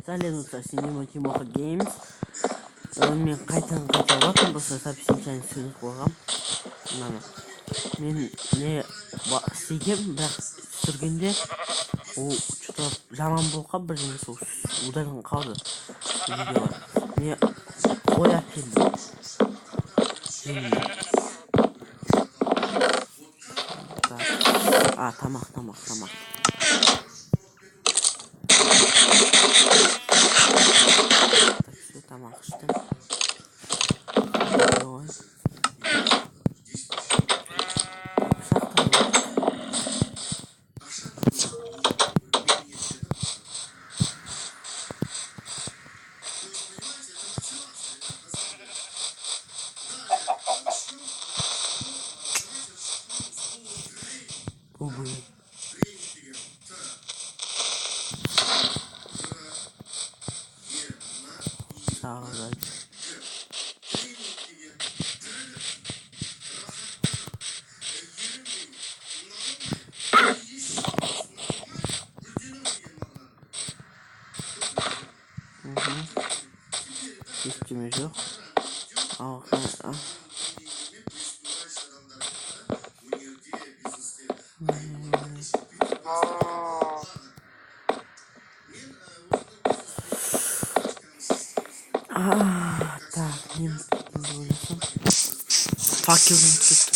сәлеметсіздер, сенема Тимоха Геймс. Мен қайтадан жатырмын, болса сообщениені сөйлеп қойғам. Мен не істегем, бірақ түсіргенде ол что-то жаман болып қалып, бір жерде сол удален қалды видеолар. Не қояп келдім. Тамақ. Все, тамақ іштім. Ештеме жоқ. Так, не ойласам. Факелым кетті.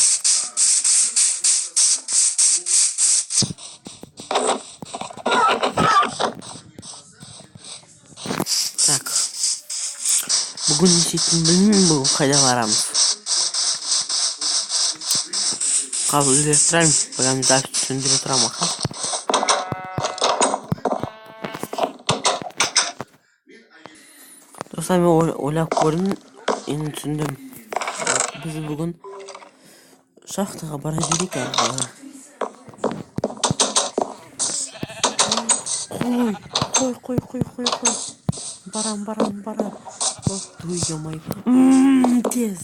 Так. Бүгін не істейтінін білмеймін, бүгін қайда барамыз. Қазір үйде тұрайын, прям запись түсіндіре тұрам аха. Достар, мен ойлап көрдім, енді түсіндім. Біз бүгін шахтаға бара берейік арқаға. Қой. Барам. Ой, ё-моё. Тез.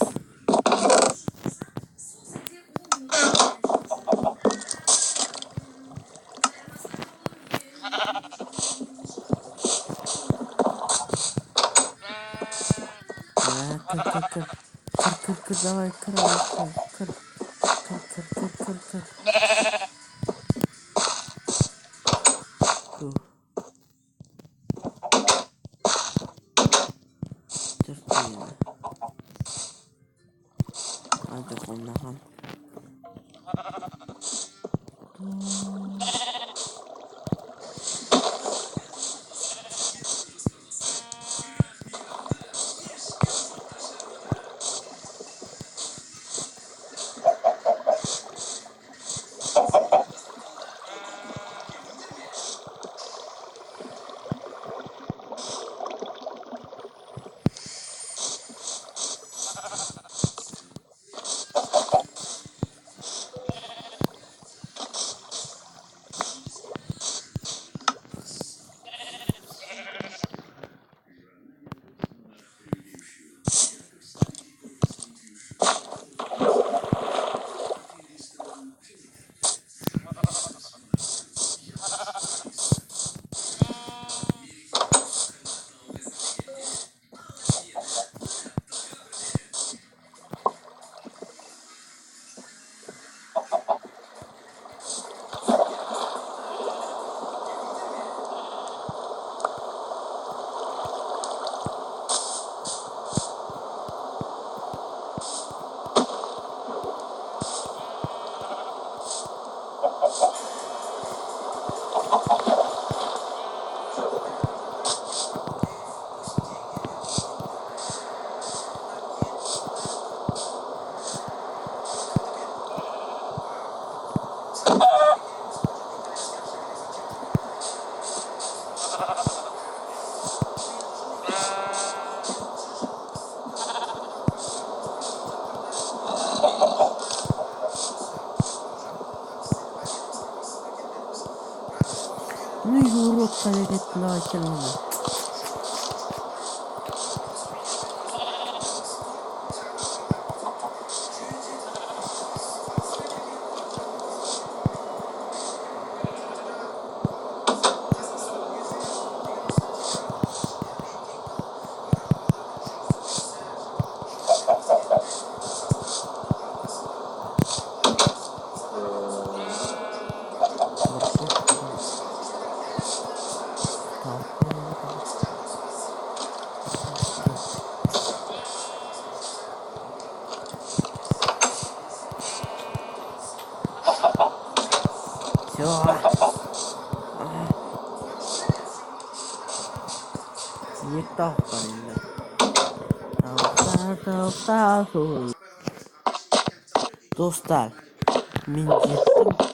Кыр, давай, кыр. Hadi ondan. Ну и урод поверит на кино. Все. Не топали. Dostlar, men jetdim.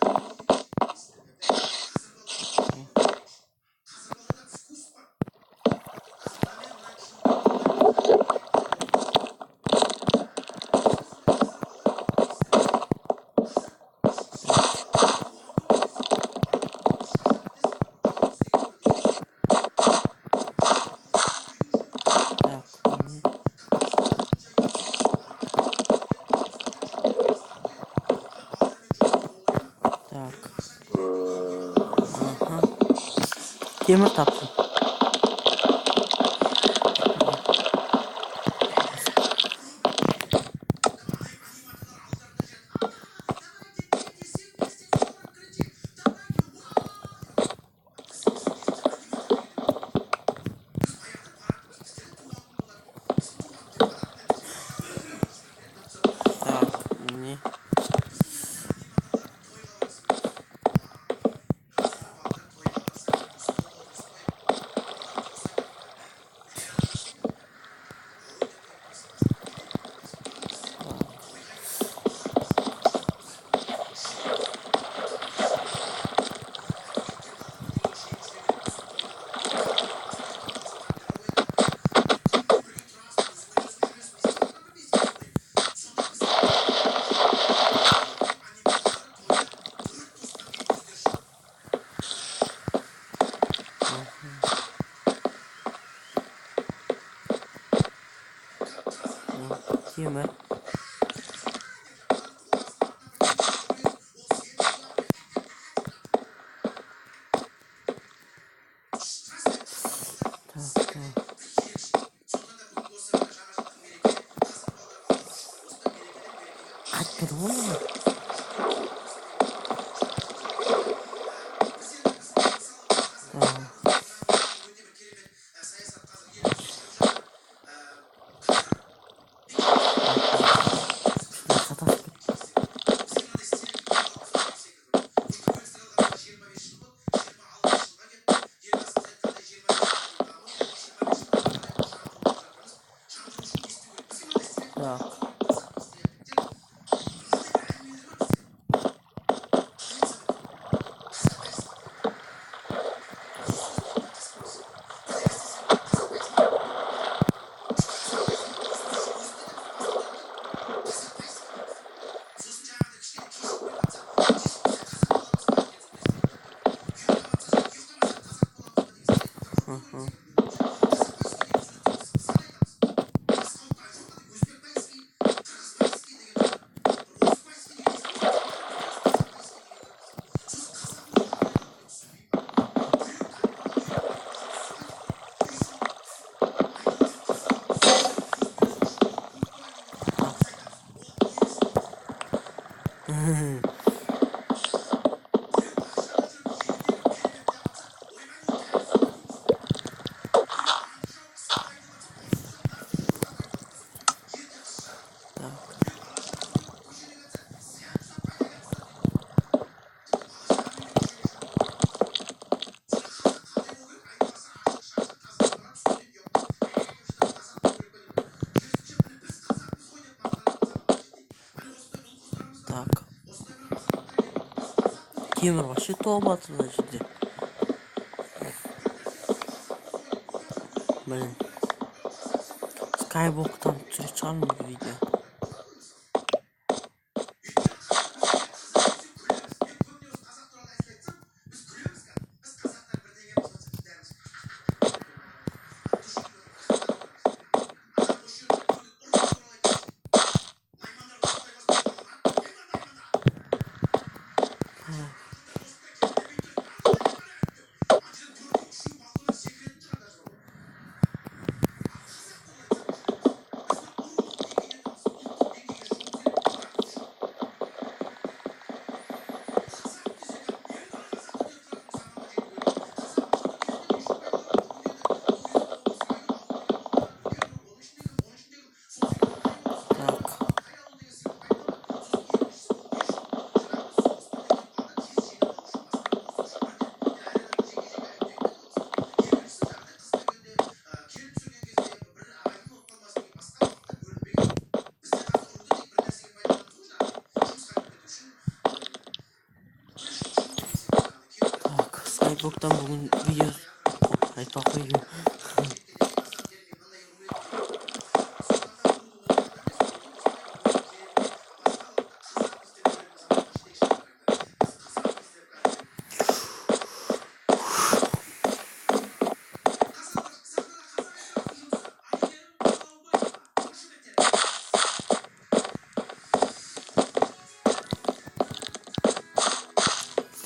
Так. Ага. Темір таптым. Так, не. Темір. Так, так. Патрон. Так. Ага. Так. Так. Темір вообще толбатыр, значит. Блин. Skywalk там встречал видео. Sonuçta bugün video aytpaq qo'ydim.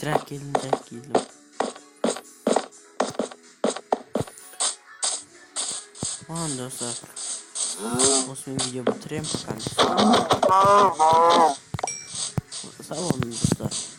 Direkt geldim. Tamam dostlar. Osman video bitireyim. Sağ olun dostlar.